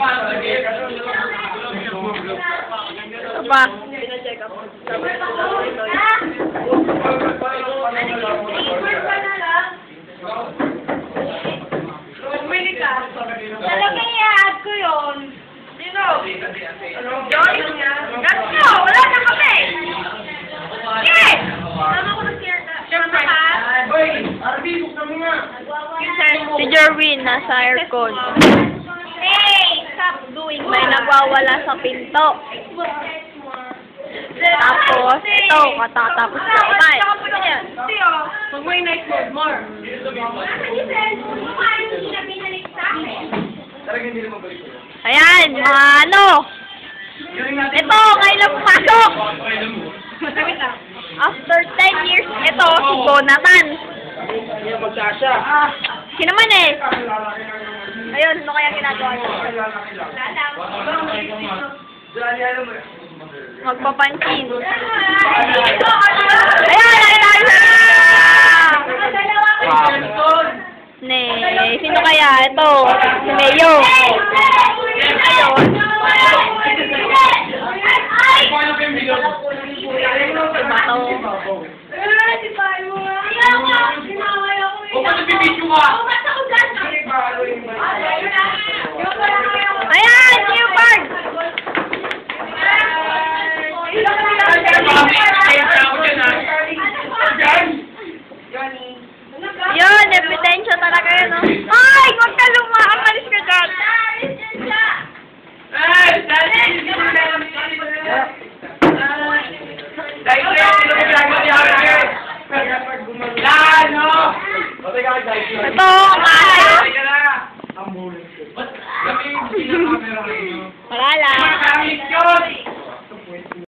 Ba? Talaga i-add ko yun. Sino? Joy? Gasno! Wala na kami! Sige! Tama ko na siya. Siyempre ka? Si Jerwin nasa aircon. Hey! Stop doing May nagwawala sa pinto. Tapos, ito, katatapos na kumain. Pag may night mode, more. Ayan, mga ano. Ito, ngayon lang pumasok. After 10 years, ito, si Jonathan. Sino man eh? Ayun, ano kaya ginagawa niya? Magpapansin. Ayan, ayan, Ne, sino kaya? Ito, si Mayo. Ayun. Ayan, Leopard! Yun, ebidensya talaga yun, no? Ay, huwag ka lumaan, malis ka dyan! Ito, maayo! Wala lang.